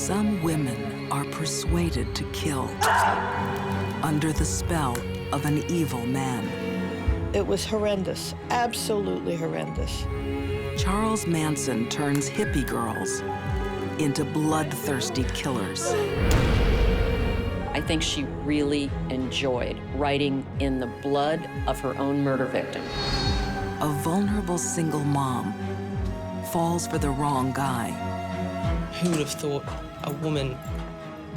Some women are persuaded to kill under the spell of an evil man. It was horrendous, absolutely horrendous. Charles Manson turns hippie girls into bloodthirsty killers. I think she really enjoyed writing in the blood of her own murder victim. A vulnerable single mom falls for the wrong guy. Who would have thought a woman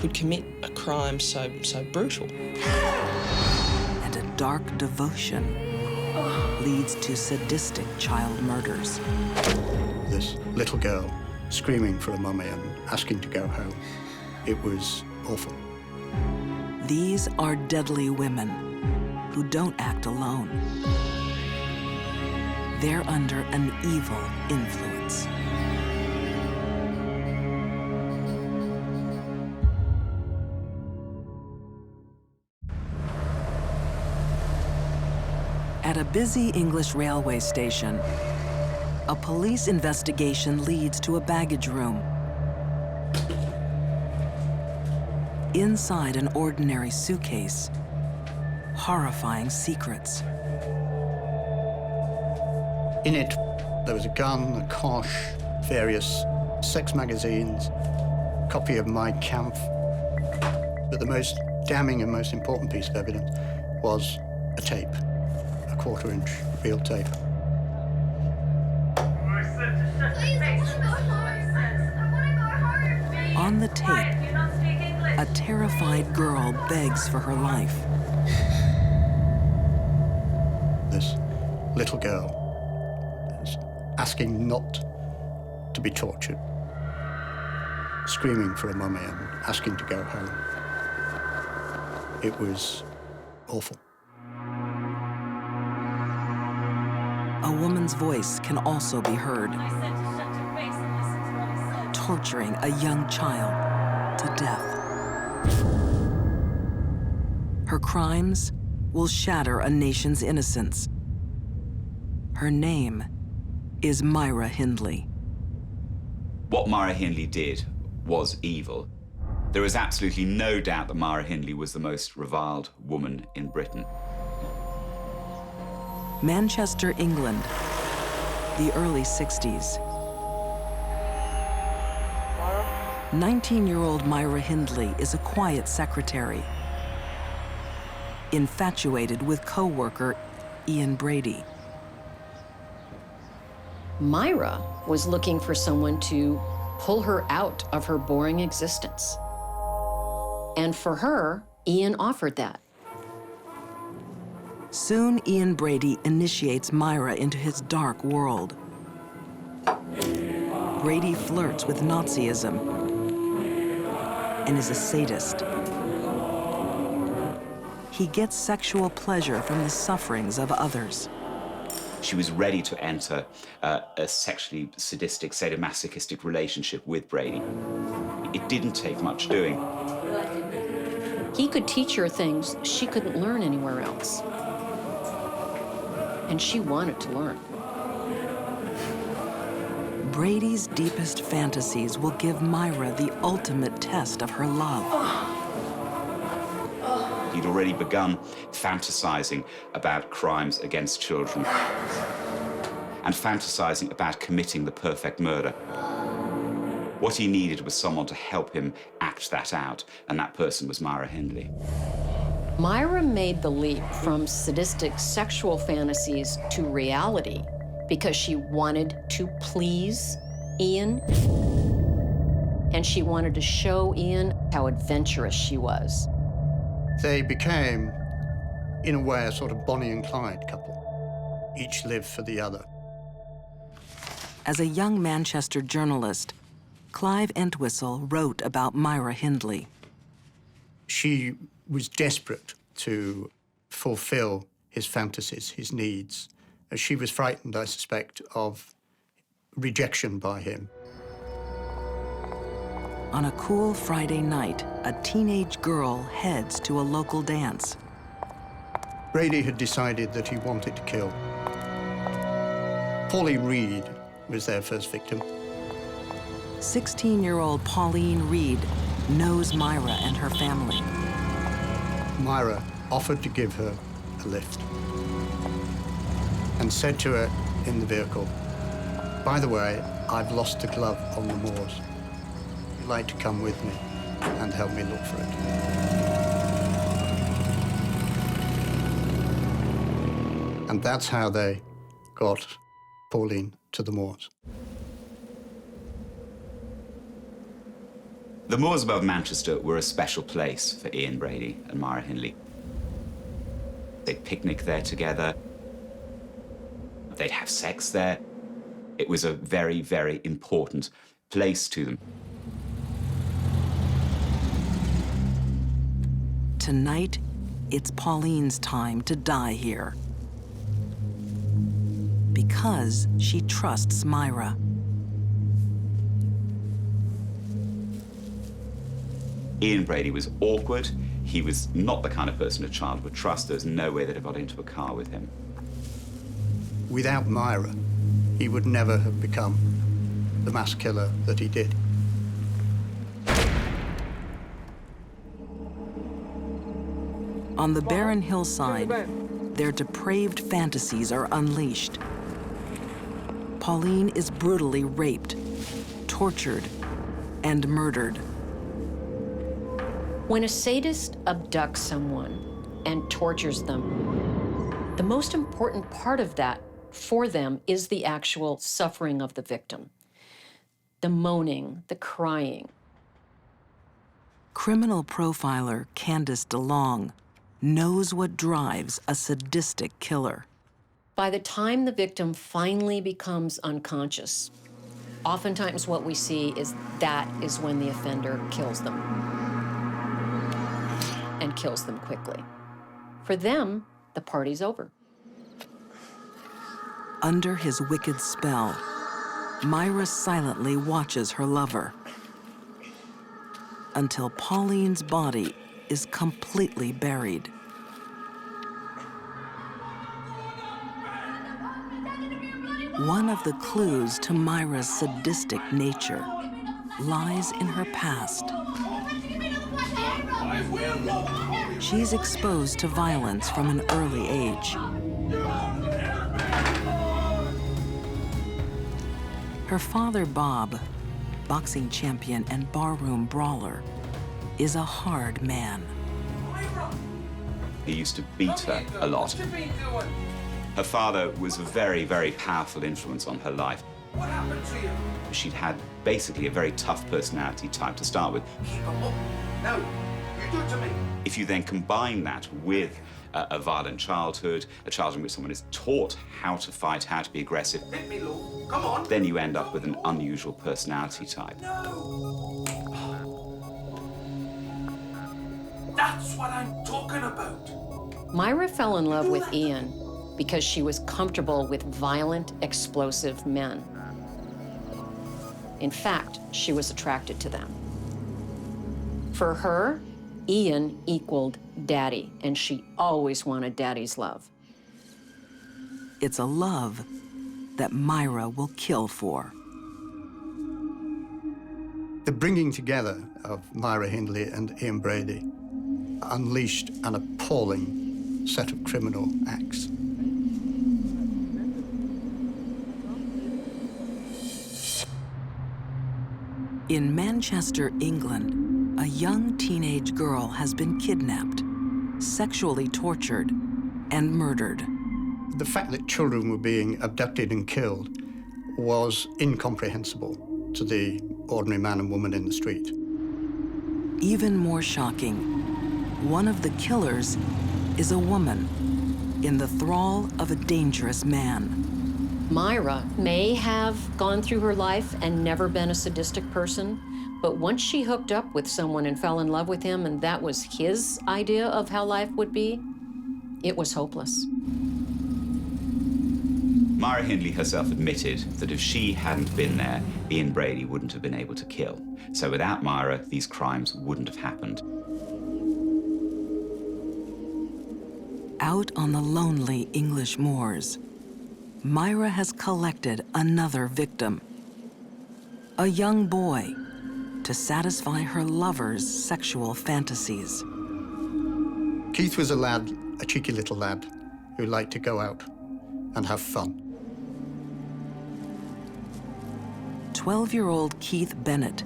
would commit a crime so brutal? And a dark devotion leads to sadistic child murders. This little girl screaming for a mummy and asking to go home. It was awful. These are deadly women who don't act alone. They're under an evil influence. At a busy English railway station, a police investigation leads to a baggage room. Inside an ordinary suitcase, horrifying secrets. In it, there was a gun, a kosh, various sex magazines, a copy of Mein Kampf. But the most damning and most important piece of evidence was a tape, a 1/4-inch reel tape. On the tape, a terrified girl begs for her life. This little girl is asking not to be tortured, screaming for a mummy and asking to go home. It was awful. A woman's voice can also be heard, torturing a young child to death. Her crimes will shatter a nation's innocence. Her name is Myra Hindley. What Myra Hindley did was evil. There is absolutely no doubt that Myra Hindley was the most reviled woman in Britain. Manchester, England, the early 60s. 19-year-old Myra Hindley is a quiet secretary, infatuated with co-worker Ian Brady. Myra was looking for someone to pull her out of her boring existence. And for her, Ian offered that. Soon, Ian Brady initiates Myra into his dark world. Brady flirts with Nazism and is a sadist. He gets sexual pleasure from the sufferings of others. She was ready to enter a sexually sadistic, sadomasochistic relationship with Brady. It didn't take much doing. He could teach her things she couldn't learn anywhere else. And she wanted to learn. Brady's deepest fantasies will give Myra the ultimate test of her love. He'd already begun fantasizing about crimes against children and fantasizing about committing the perfect murder. What he needed was someone to help him act that out, and that person was Myra Hindley. Myra made the leap from sadistic sexual fantasies to reality because she wanted to please Ian, and she wanted to show Ian how adventurous she was. They became, in a way, a sort of Bonnie and Clyde couple. Each lived for the other. As a young Manchester journalist, Clive Entwistle wrote about Myra Hindley. She was desperate to fulfill his fantasies, his needs. She was frightened, I suspect, of rejection by him. On a cool Friday night, a teenage girl heads to a local dance. Brady had decided that he wanted to kill. Paulie Reed was their first victim. 16-year-old Pauline Reed knows Myra and her family. Myra offered to give her a lift and said to her in the vehicle, "By the way, I've lost the glove on the moors. Would you like to come with me and help me look for it?" And that's how they got Pauline to the moors. The moors above Manchester were a special place for Ian Brady and Myra Hindley. They'd picnic there together. They'd have sex there. It was a very, very important place to them. Tonight, it's Pauline's time to die here. Because she trusts Myra. Ian Brady was awkward. He was not the kind of person a child would trust. There's no way they'd have got into a car with him. Without Myra, he would never have become the mass killer that he did. On the barren hillside, their depraved fantasies are unleashed. Pauline is brutally raped, tortured, and murdered. When a sadist abducts someone and tortures them, the most important part of that for them is the actual suffering of the victim. The moaning, the crying. Criminal profiler Candace DeLong knows what drives a sadistic killer. By the time the victim finally becomes unconscious, oftentimes what we see is that is when the offender kills them, and kills them quickly. For them, the party's over. Under his wicked spell, Myra silently watches her lover until Pauline's body is completely buried. One of the clues to Myra's sadistic nature lies in her past. She's exposed to violence from an early age. Her father, Bob, boxing champion and barroom brawler, is a hard man. He used to beat her a lot. Her father was a very, very powerful influence on her life. What happened to you? She'd had basically a very tough personality type to start with. Keep him up. No, you do it to me. If you then combine that with a violent childhood, a childhood in which someone is taught how to fight, how to be aggressive, Hit me, Lou. Come on. then you end up with an unusual personality type. No. That's what I'm talking about. Myra fell in love with Ian because she was comfortable with violent, explosive men. In fact, she was attracted to them. For her, Ian equaled daddy, and she always wanted daddy's love. It's a love that Myra will kill for. The bringing together of Myra Hindley and Ian Brady unleashed an appalling set of criminal acts. In Manchester, England, a young teenage girl has been kidnapped, sexually tortured, and murdered. The fact that children were being abducted and killed was incomprehensible to the ordinary man and woman in the street. Even more shocking, one of the killers is a woman in the thrall of a dangerous man. Myra may have gone through her life and never been a sadistic person, but once she hooked up with someone and fell in love with him, and that was his idea of how life would be, it was hopeless. Myra Hindley herself admitted that if she hadn't been there, Ian Brady wouldn't have been able to kill. So without Myra, these crimes wouldn't have happened. Out on the lonely English moors, Myra has collected another victim. a young boy, to satisfy her lover's sexual fantasies. Keith was a cheeky little lad, who liked to go out and have fun. 12-year-old Keith Bennett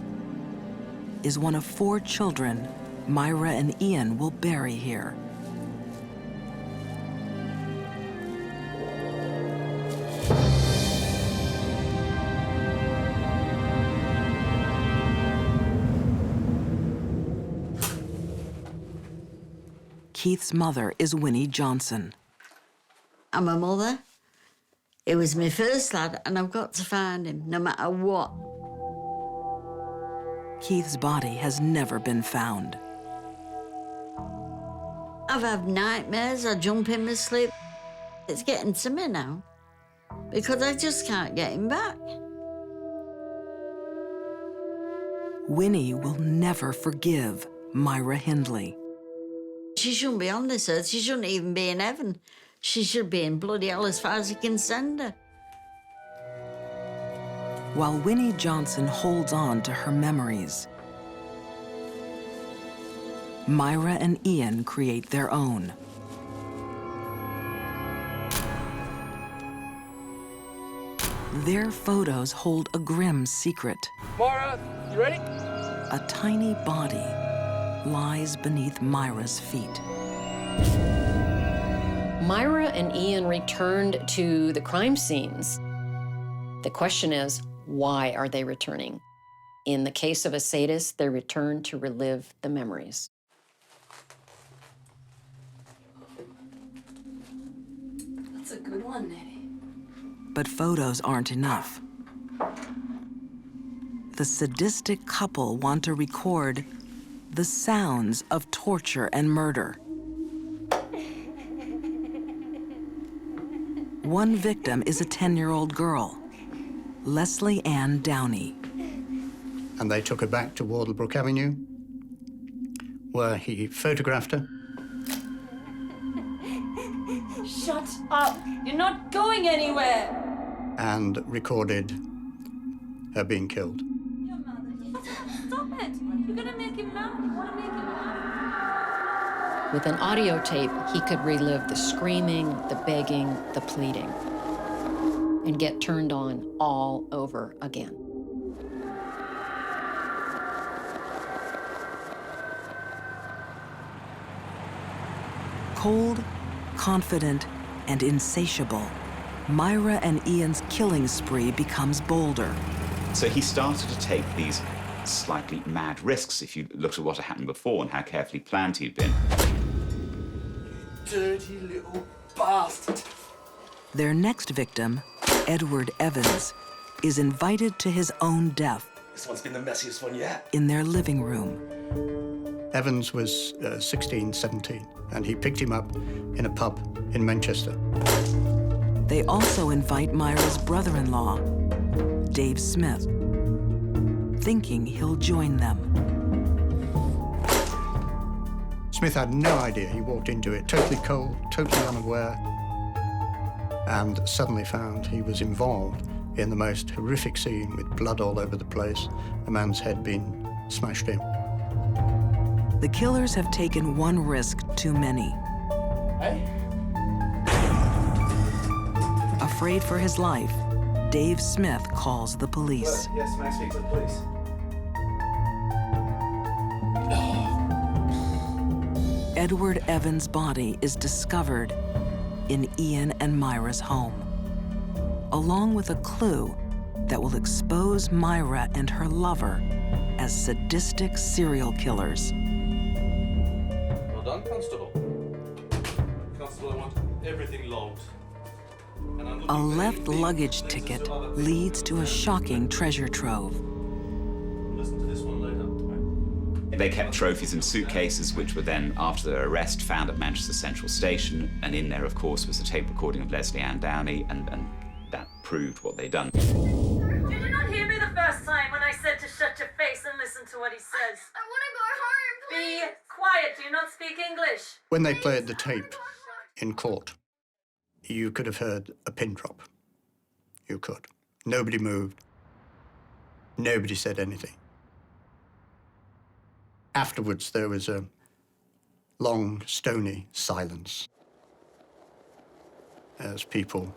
is one of 4 children Myra and Ian will bury here. Keith's mother is Winnie Johnson. I'm a mother. It was my first lad, and I've got to find him, no matter what. Keith's body has never been found. I've had nightmares, I jump in my sleep. It's getting to me now, because I just can't get him back. Winnie will never forgive Myra Hindley. She shouldn't be on this earth. She shouldn't even be in heaven. She should be in bloody hell as far as you can send her. While Winnie Johnson holds on to her memories, Myra and Ian create their own. Their photos hold a grim secret. Myra, you ready? A tiny body lies beneath Myra's feet. Myra and Ian returned to the crime scenes. The question is, why are they returning? In the case of a sadist, they return to relive the memories. That's a good one, Nettie. But photos aren't enough. The sadistic couple want to record the sounds of torture and murder. One victim is a 10-year-old girl, Leslie Ann Downey. And they took her back to Wardlebrook Avenue, where he photographed her. Shut up! You're not going anywhere! And recorded her being killed. Your mother. Stop it! You're gonna make him mad. You wanna make him mad. With an audio tape, he could relive the screaming, the begging, the pleading, and get turned on all over again. Cold, confident, and insatiable, Myra and Ian's killing spree becomes bolder. So he started to take these slightly mad risks, if you looked at what had happened before and how carefully planned he'd been. Dirty little bastard. Their next victim, Edward Evans, is invited to his own death This one's been the messiest one yet. in their living room. Evans was 16, 17, and he picked him up in a pub in Manchester. They also invite Myra's brother-in-law, Dave Smith, thinking he'll join them. Smith had no idea. He walked into it totally cold, totally unaware, and suddenly found he was involved in the most horrific scene with blood all over the place, a man's head being smashed in. The killers have taken one risk too many. Hey? Afraid for his life, Dave Smith calls the police. Yes, may I speak to the police? Edward Evans' body is discovered in Ian and Myra's home, along with a clue that will expose Myra and her lover as sadistic serial killers. Well done, Constable. Constable, I want everything logged. And I'm looking A for left anything luggage related ticket to other people. leads to a shocking treasure trove. Listen to this one later. They kept trophies in suitcases, which were then, after their arrest, found at Manchester Central Station. And in there, of course, was a tape recording of Leslie Ann Downey, and that proved what they'd done. Did you not hear me the first time when I said to shut your face and listen to what he says? I want to go home, please. Be quiet. Do you not speak English? When they played the tape in court, you could have heard a pin drop. You could. Nobody moved. Nobody said anything. Afterwards, there was a long, stony silence as people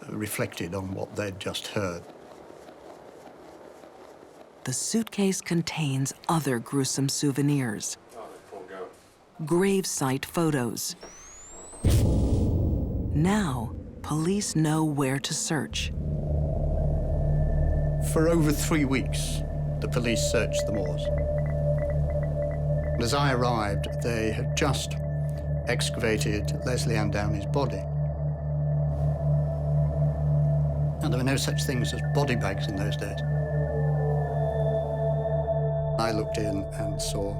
reflected on what they'd just heard. The suitcase contains other gruesome souvenirs, gravesite photos. Now, police know where to search. For over 3 weeks, the police searched the moors. As I arrived, they had just excavated Leslie Ann Downey's body. And there were no such things as body bags in those days. I looked in and saw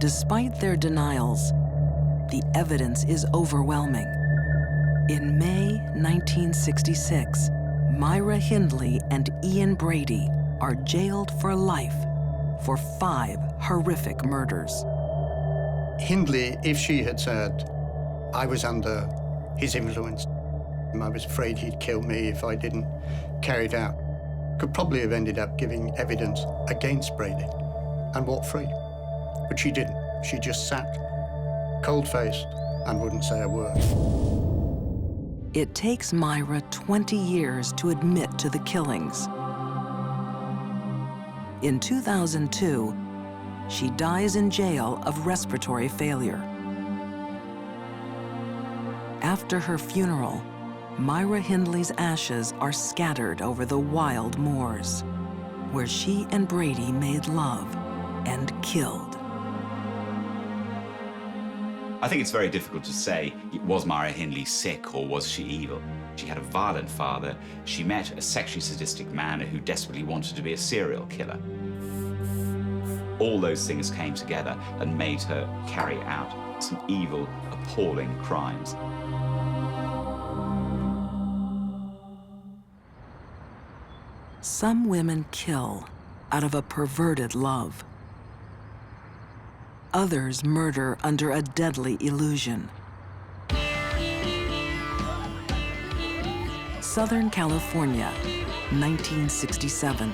Despite their denials, the evidence is overwhelming. In May 1966, Myra Hindley and Ian Brady are jailed for life for 5 horrific murders. Hindley, if she had said, I was under his influence, and I was afraid he'd kill me if I didn't carry it out, could probably have ended up giving evidence against Brady and walked free. But she didn't. She just sat, cold-faced, and wouldn't say a word. It takes Myra 20 years to admit to the killings. In 2002, she dies in jail of respiratory failure. After her funeral, Myra Hindley's ashes are scattered over the wild moors, where she and Brady made love and killed. I think it's very difficult to say, was Myra Hindley sick or was she evil? She had a violent father. She met a sexually sadistic man who desperately wanted to be a serial killer. All those things came together and made her carry out some evil, appalling crimes. Some women kill out of a perverted love. Others murder under a deadly illusion. Southern California, 1967.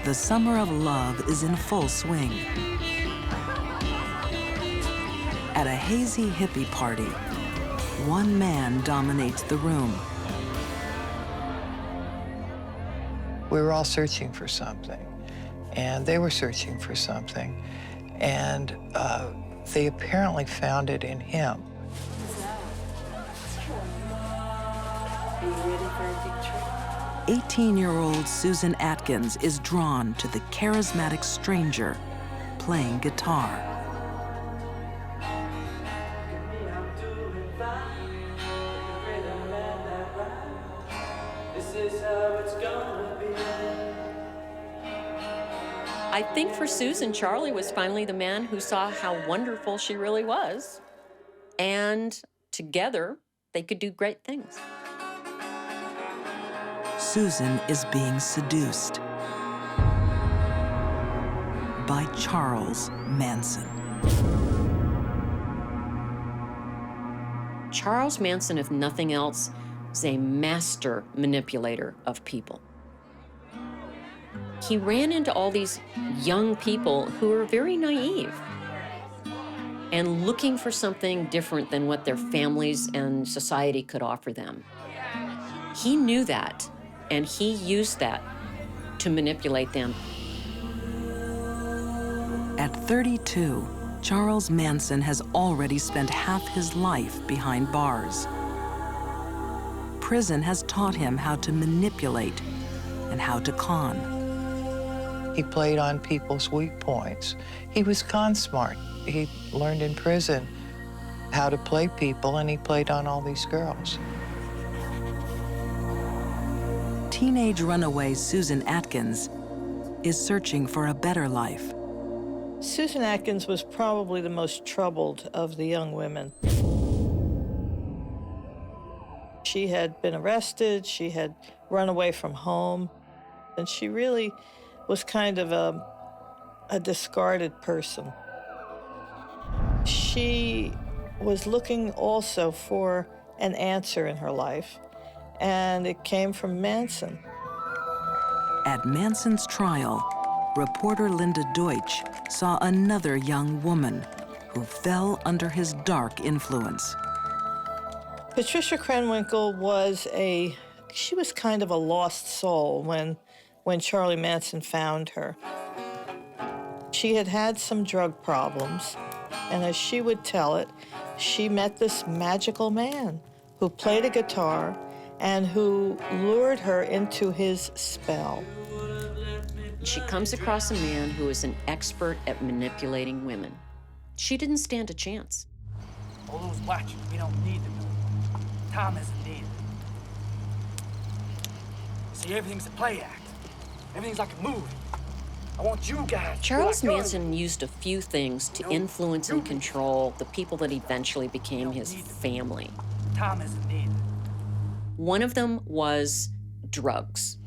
The summer of love is in full swing. At a hazy hippie party, one man dominates the room. We were all searching for something, and they were searching for something, and they apparently found it in him. 18-year-old Susan Atkins is drawn to the charismatic stranger playing guitar. I think for Susan, Charlie was finally the man who saw how wonderful she really was. And together, they could do great things. Susan is being seduced by Charles Manson. Charles Manson, if nothing else, is a master manipulator of people. He ran into all these young people who were very naive and looking for something different than what their families and society could offer them. He knew that, and he used that to manipulate them. At 32, Charles Manson has already spent half his life behind bars. Prison has taught him how to manipulate and how to con. He played on people's weak points. He was con smart. He learned in prison how to play people, and he played on all these girls. Teenage runaway Susan Atkins is searching for a better life. Susan Atkins was probably the most troubled of the young women. She had been arrested, she had run away from home, and she really was kind of a discarded person. She was looking also for an answer in her life, and it came from Manson. At Manson's trial, reporter Linda Deutsch saw another young woman who fell under his dark influence. Patricia Krenwinkel was she was kind of a lost soul when Charlie Manson found her. She had had some drug problems, and as she would tell it, she met this magical man who played a guitar and who lured her into his spell. She comes across a man who is an expert at manipulating women. She didn't stand a chance. All those watchers, we don't need them. Tom isn't needed. See, everything's a play act. Everything's like a movie. I want you guys to Charles like Manson used a few things to influence and control the people that eventually became his family. Tom isn't needed. One of them was drugs.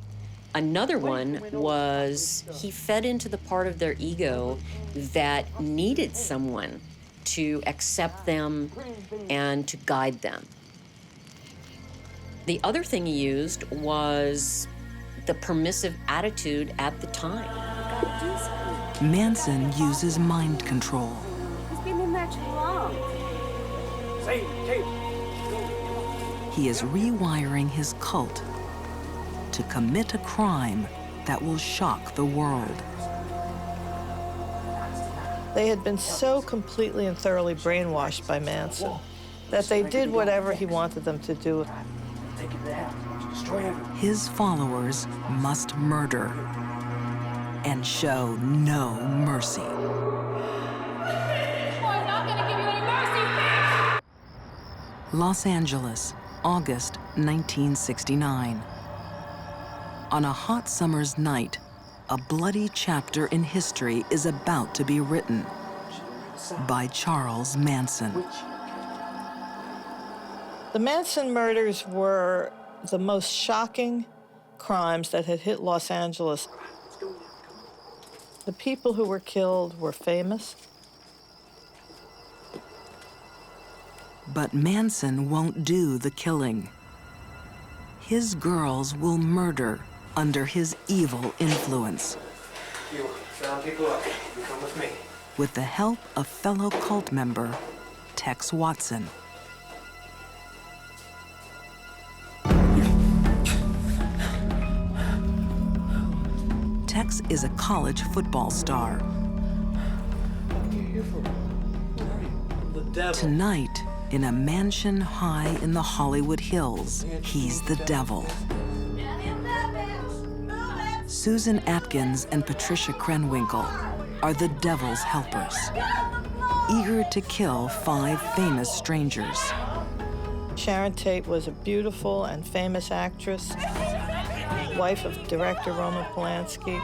Another one was he fed into the part of their ego that needed someone to accept them and to guide them. The other thing he used was the permissive attitude at the time. Manson uses mind control. He's been in there too long. He is rewiring his cult to commit a crime that will shock the world. They had been so completely and thoroughly brainwashed by Manson that they did whatever he wanted them to do. His followers must murder and show no mercy. I'm not gonna give you any mercy, bitch! Los Angeles, August 1969. On a hot summer's night, a bloody chapter in history is about to be written by Charles Manson. The Manson murders were the most shocking crimes that had hit Los Angeles. The people who were killed were famous. But Manson won't do the killing. His girls will murder under his evil influence. You round people up. You come with me. With the help of fellow cult member Tex Watson. Tex is a college football star. The devil. Tonight, in a mansion high in the Hollywood Hills, he's the devil. Susan Atkins and Patricia Krenwinkel are the devil's helpers, eager to kill 5 famous strangers. Sharon Tate was a beautiful and famous actress, wife of director Roman Polanski.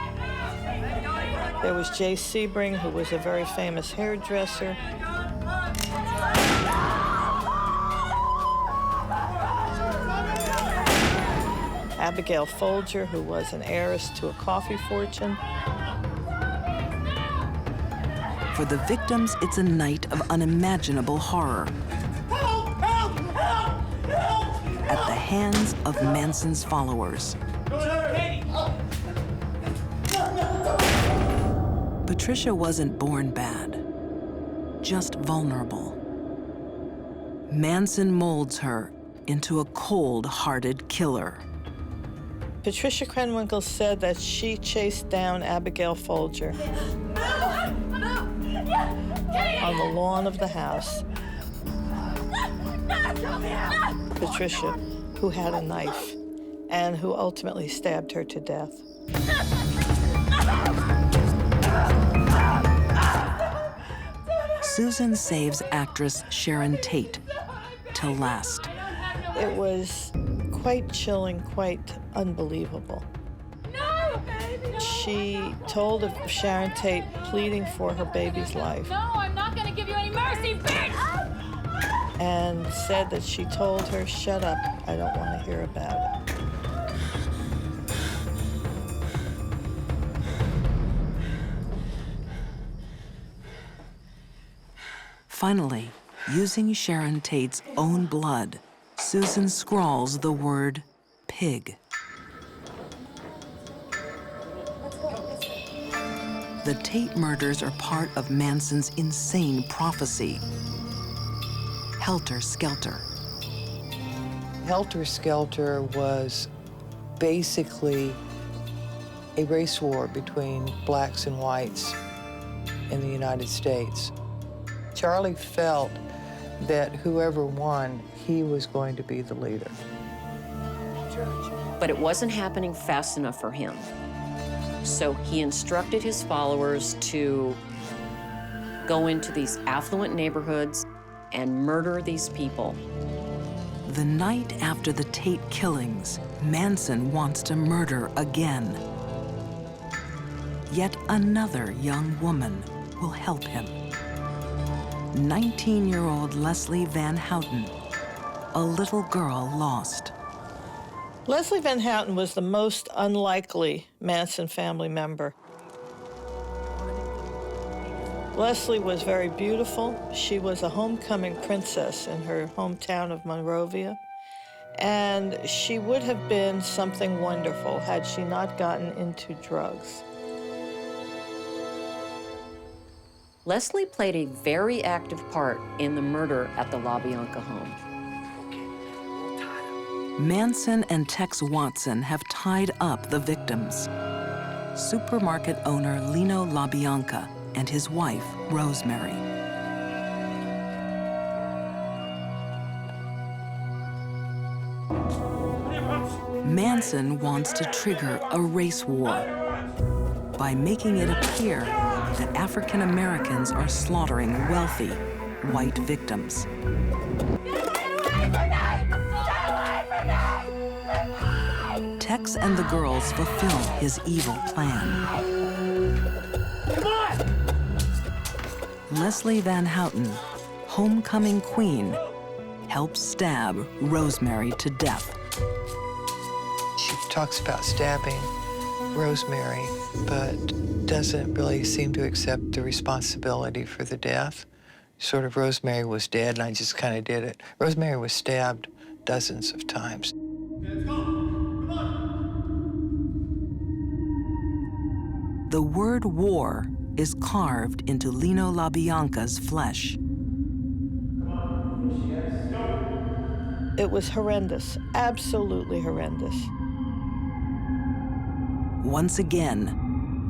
There was Jay Sebring, who was a very famous hairdresser. Abigail Folger, who was an heiress to a coffee fortune. For the victims, it's a night of unimaginable horror. At the hands of Manson's followers. Patricia wasn't born bad, just vulnerable. Manson molds her into a cold-hearted killer. Patricia Krenwinkel said that she chased down Abigail Folger on the lawn of the house. Patricia, who had a knife and who ultimately stabbed her to death. Susan saves actress Sharon Tate till last. It was quite chilling, quite unbelievable. No! She told of Sharon Tate pleading for her baby's life. No, I'm not gonna give you any mercy, bitch! And said that she told her, "Shut up, I don't want to hear about it." Finally, using Sharon Tate's own blood, Susan scrawls the word pig. The Tate murders are part of Manson's insane prophecy. Helter Skelter. Helter Skelter was basically a race war between blacks and whites in the United States. Charlie felt that whoever won, he was going to be the leader. But it wasn't happening fast enough for him. So he instructed his followers to go into these affluent neighborhoods and murder these people. The night after the Tate killings, Manson wants to murder again. Yet another young woman will help him. 19-year-old Leslie Van Houten, a little girl lost. Leslie Van Houten was the most unlikely Manson family member. Leslie was very beautiful. She was a homecoming princess in her hometown of Monrovia, and she would have been something wonderful had she not gotten into drugs. Leslie played a very active part in the murder at the LaBianca home. Manson and Tex Watson have tied up the victims. Supermarket owner Lino LaBianca and his wife, Rosemary. Manson wants to trigger a race war by making it appear that African Americans are slaughtering wealthy white victims. Tex and the girls fulfill his evil plan. Leslie Van Houten, homecoming queen, helps stab Rosemary to death. She talks about stabbing Rosemary, but doesn't really seem to accept the responsibility for the death. Sort of Rosemary was dead, and I just kind of did it. Rosemary was stabbed dozens of times. Let's go. Come on. The word war is carved into Lino LaBianca's flesh. It was horrendous, absolutely horrendous. Once again,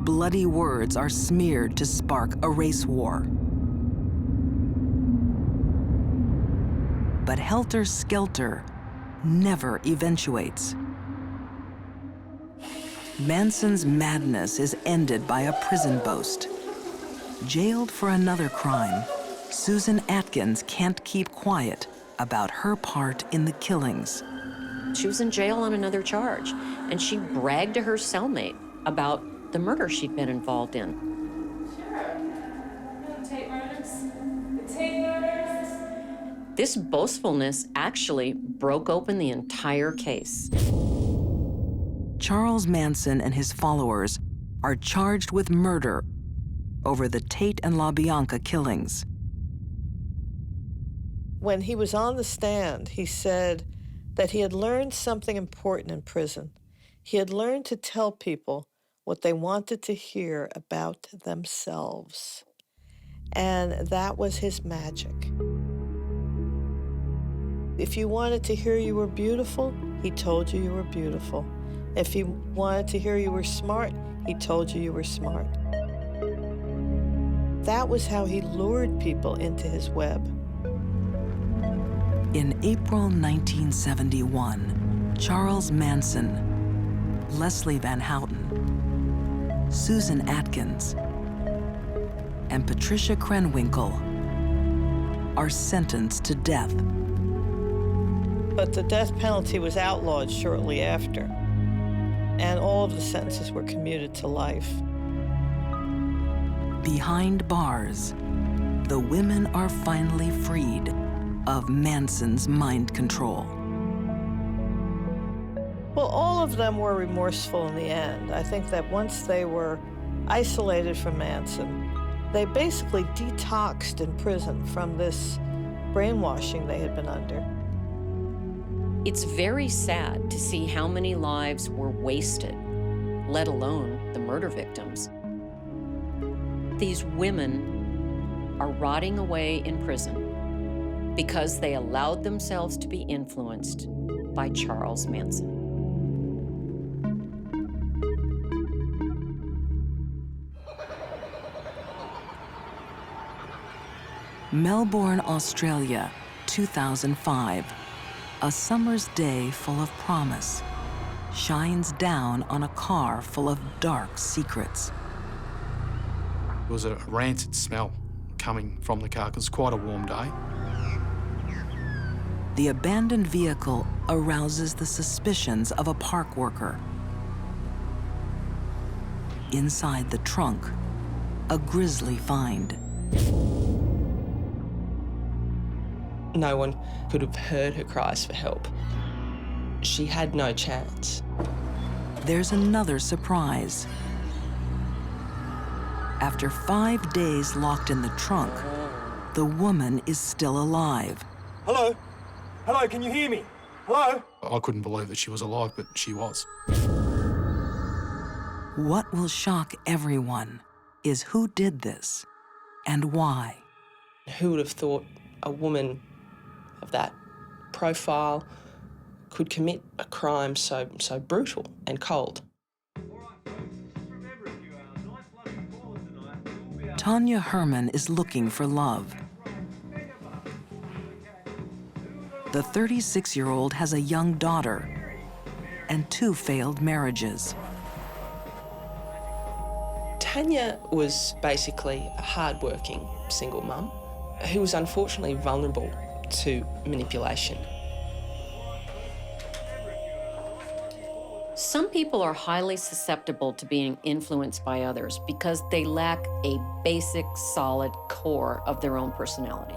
bloody words are smeared to spark a race war. But Helter Skelter never eventuates. Manson's madness is ended by a prison boast. Jailed for another crime, Susan Atkins can't keep quiet about her part in the killings. She was in jail on another charge, and she bragged to her cellmate about the murder she'd been involved in. The Tate murders. The Tate murders. This boastfulness actually broke open the entire case. Charles Manson and his followers are charged with murder over the Tate and LaBianca killings. When he was on the stand, he said that he had learned something important in prison. He had learned to tell people what they wanted to hear about themselves. And that was his magic. If you wanted to hear you were beautiful, he told you were beautiful. If he wanted to hear you were smart, he told you were smart. That was how he lured people into his web. In April 1971, Charles Manson, Leslie Van Houten, Susan Atkins, and Patricia Krenwinkel are sentenced to death. But the death penalty was outlawed shortly after, and all of the sentences were commuted to life. Behind bars, the women are finally freed of Manson's mind control. Well, all of them were remorseful in the end. I think that once they were isolated from Manson, They basically detoxed in prison from this brainwashing they had been under. It's very sad to see how many lives were wasted, let alone the murder victims. These women are rotting away in prison because they allowed themselves to be influenced by Charles Manson. Melbourne, Australia, 2005. A summer's day full of promise shines down on a car full of dark secrets. There was a rancid smell coming from the car. It was quite a warm day. The abandoned vehicle arouses the suspicions of a park worker. Inside the trunk, a grisly find. No one could have heard her cries for help. She had no chance. There's another surprise. After 5 days locked in the trunk, the woman is still alive. Hello? Hello, can you hear me? Hello? I couldn't believe that she was alive, but she was. What will shock everyone is who did this and why. Who would have thought a woman of that profile could commit a crime so brutal and cold? Tanya Herman is looking for love. The 36-year-old has a young daughter and 2 failed marriages. Tanya was basically a hard-working single mum who was unfortunately vulnerable to manipulation. Some people are highly susceptible to being influenced by others because they lack a basic, solid core of their own personality.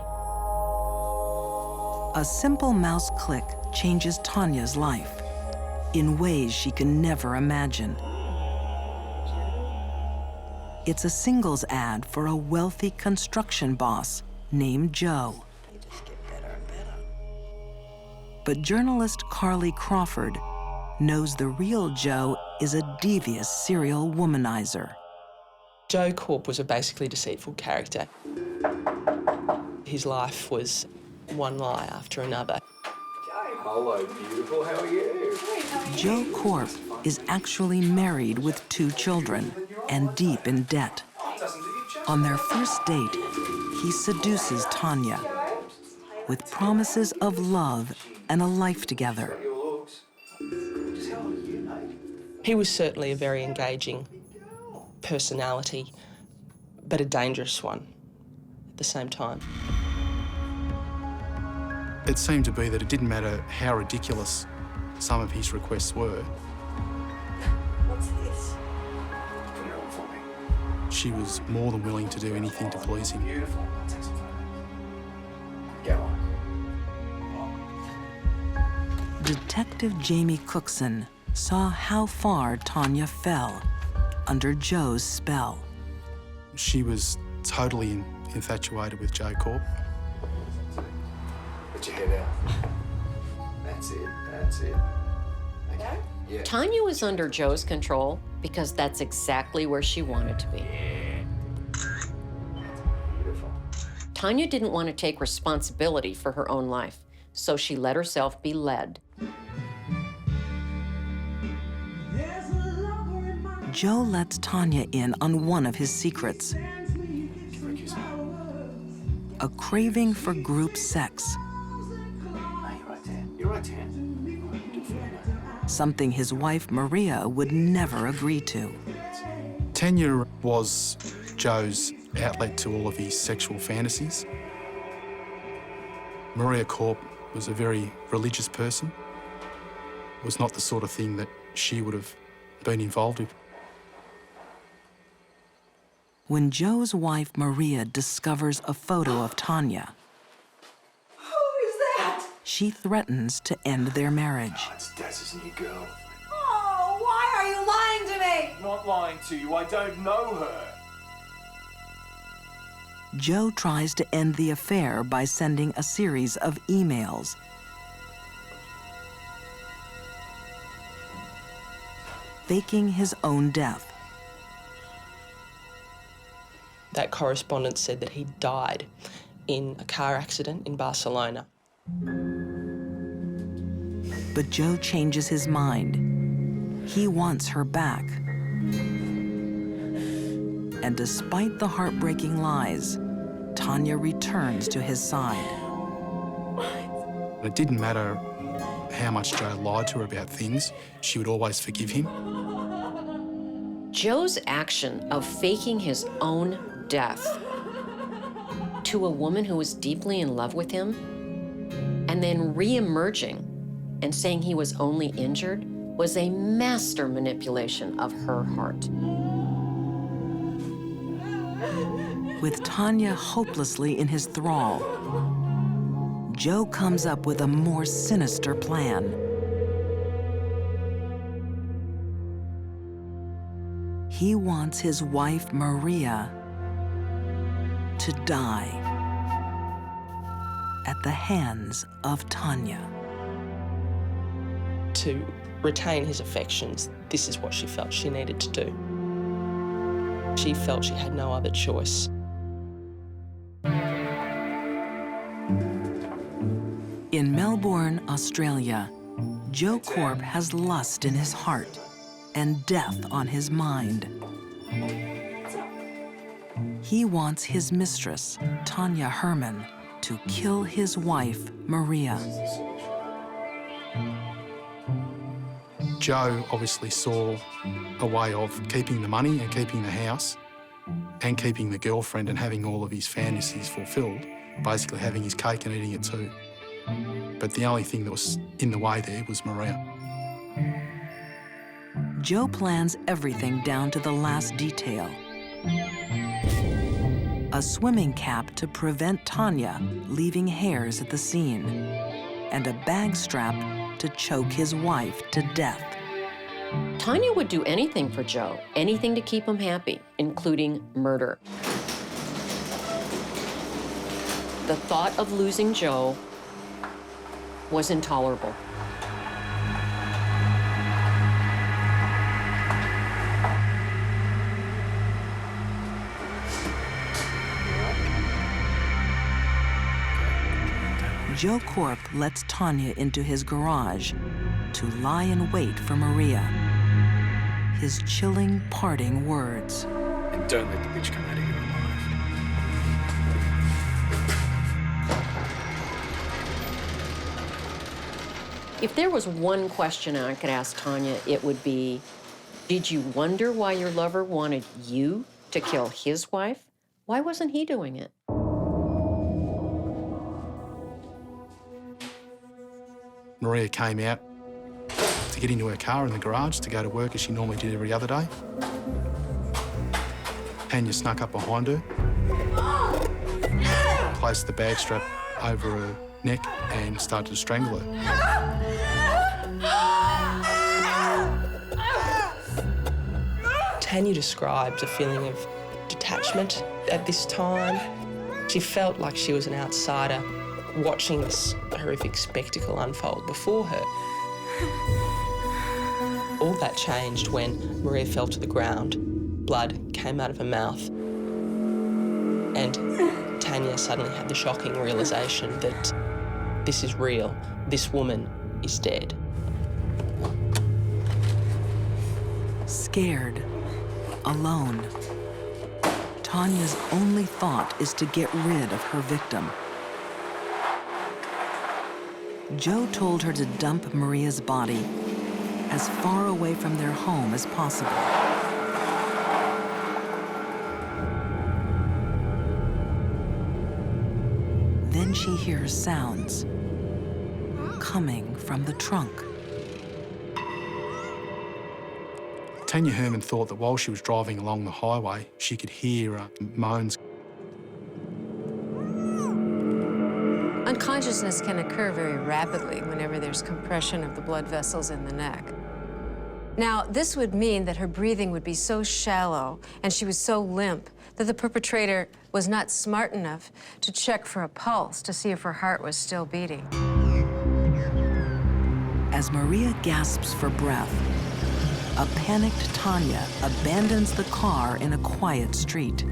A simple mouse click changes Tanya's life in ways she can never imagine. It's a singles ad for a wealthy construction boss named Joe. But journalist Carly Crawford knows the real Joe is a devious serial womanizer. Joe Corp was a basically deceitful character. His life was one lie after another. Hello, beautiful. How are you? Joe Corp is actually married with 2 children and deep in debt. On their first date, he seduces Tanya with promises of love and a life together. He was certainly a very engaging personality, but a dangerous one at the same time. It seemed to be that it didn't matter how ridiculous some of his requests were. What's this? Put it on for me. She was more than willing to do anything to please him. Beautiful. I'll take some photos. Go on. Detective Jamie Cookson saw how far Tanya fell under Joe's spell. She was totally infatuated with Joe Corp. Put your head out. That's it. That's it. Okay. Yeah. Tanya was under Joe's control because that's exactly where she wanted to be. Beautiful. Tanya didn't want to take responsibility for her own life, so she let herself be led. Joe lets Tanya in on one of his secrets, a craving for group sex. You're right there. Something his wife Maria would never agree to. Tanya was Joe's outlet to all of his sexual fantasies. Maria Corp was a very religious person. It was not the sort of thing that she would have been involved with. When Joe's wife Maria discovers a photo of Tanya, Who is that? she threatens to end their marriage. It's Daz's new girl. Oh, why are you lying to me? I'm not lying to you. I don't know her. Joe tries to end the affair by sending a series of emails. Faking his own death. That correspondence said that he died in a car accident in Barcelona. But Joe changes his mind. He wants her back. And despite the heartbreaking lies, Tanya returns to his side. It didn't matter how much Joe lied to her about things, she would always forgive him. Joe's action of faking his own death to a woman who was deeply in love with him and then re-emerging and saying he was only injured was a master manipulation of her heart. With Tanya hopelessly in his thrall, Joe comes up with a more sinister plan. He wants his wife, Maria, to die at the hands of Tanya. To retain his affections, this is what she felt she needed to do. She felt she had no other choice. In Melbourne, Australia, Joe Korp has lust in his heart and death on his mind. He wants his mistress, Tanya Herman, to kill his wife, Maria. Joe obviously saw a way of keeping the money and keeping the house and keeping the girlfriend and having all of his fantasies fulfilled, basically having his cake and eating it too. But the only thing that was in the way there was Maria. Joe plans everything down to the last detail. A swimming cap to prevent Tanya leaving hairs at the scene, and a bag strap to choke his wife to death. Tanya would do anything for Joe, anything to keep him happy, including murder. The thought of losing Joe was intolerable. Joe Korp lets Tanya into his garage to lie in wait for Maria. His chilling parting words. And don't let the bitch come out of here alive. If there was one question I could ask Tanya, it would be, did you wonder why your lover wanted you to kill his wife? Why wasn't he doing it? Maria came out to get into her car in the garage to go to work as she normally did every other day. Tanya snuck up behind her, placed the bag strap over her neck and started to strangle her. Tanya describes a feeling of detachment at this time. She felt like she was an outsider watching this horrific spectacle unfold before her. All that changed when Maria fell to the ground. Blood came out of her mouth. And Tanya suddenly had the shocking realisation that this is real. This woman is dead. Scared, alone, Tanya's only thought is to get rid of her victim. Joe told her to dump Maria's body as far away from their home as possible. Then she hears sounds coming from the trunk. Tanya Herman thought that while she was driving along the highway, she could hear moans. Unconsciousness can occur very rapidly whenever there's compression of the blood vessels in the neck. Now, this would mean that her breathing would be so shallow and she was so limp that the perpetrator was not smart enough to check for a pulse to see if her heart was still beating. As Maria gasps for breath, a panicked Tanya abandons the car in a quiet street.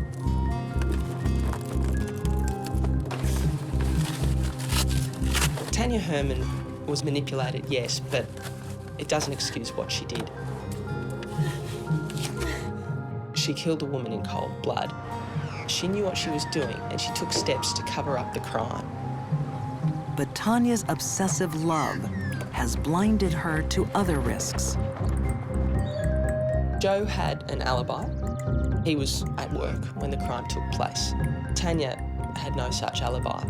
Tanya Herman was manipulated, yes, but it doesn't excuse what she did. She killed a woman in cold blood. She knew what she was doing and she took steps to cover up the crime. But Tanya's obsessive love has blinded her to other risks. Joe had an alibi. He was at work when the crime took place. Tanya had no such alibi.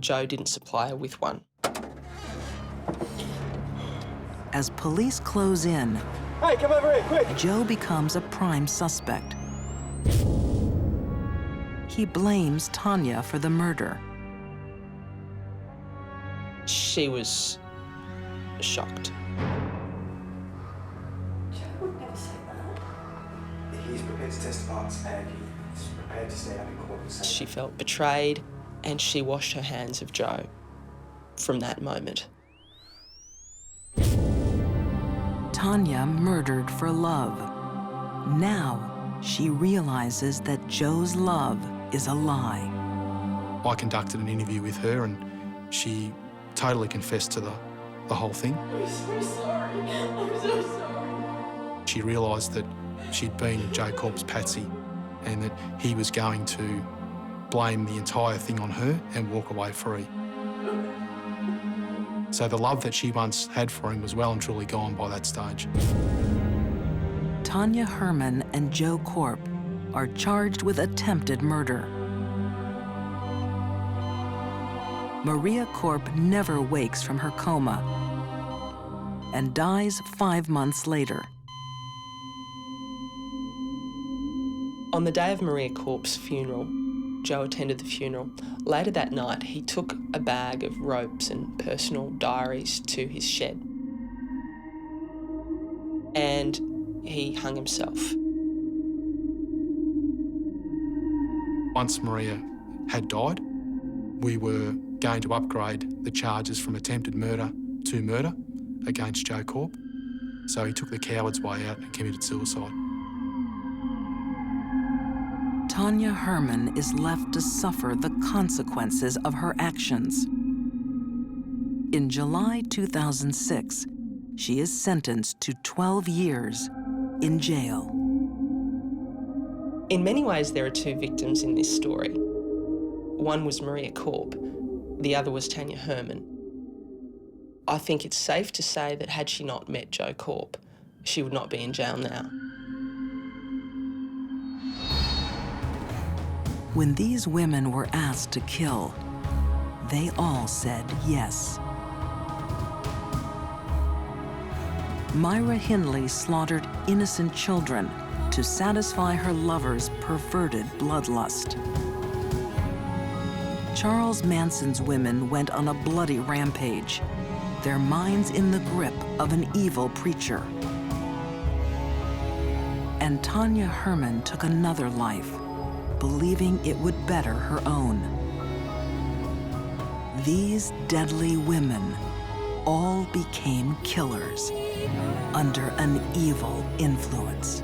Joe didn't supply her with one. As police close in, Hey, come over here, quick! Joe becomes a prime suspect. He blames Tanya for the murder. She was shocked. Joe would never say that. He's prepared to testify and he's prepared to stand up in court and say She felt betrayed and she washed her hands of Joe from that moment. Tanya murdered for love. Now she realizes that Joe's love is a lie. I conducted an interview with her and she totally confessed to the whole thing. I'm so sorry. I'm so sorry. She realised that she'd been Joe Corp's patsy and that he was going to blame the entire thing on her and walk away free. So the love that she once had for him was well and truly gone by that stage. Tanya Herman and Joe Corp are charged with attempted murder. Maria Corp never wakes from her coma and dies 5 months later. On the day of Maria Corp's funeral, Joe attended the funeral. Later that night, he took a bag of ropes and personal diaries to his shed. And he hung himself. Once Maria had died, we were going to upgrade the charges from attempted murder to murder against Joe Corp. So he took the coward's way out and committed suicide. Tanya Herman is left to suffer the consequences of her actions. In July 2006, she is sentenced to 12 years in jail. In many ways, there are two victims in this story. One was Maria Corp, the other was Tanya Herman. I think it's safe to say that had she not met Joe Corp, she would not be in jail now. When these women were asked to kill, they all said yes. Myra Hindley slaughtered innocent children to satisfy her lover's perverted bloodlust. Charles Manson's women went on a bloody rampage, their minds in the grip of an evil preacher. And Tanya Herman took another life, believing it would better her own. These deadly women all became killers under an evil influence.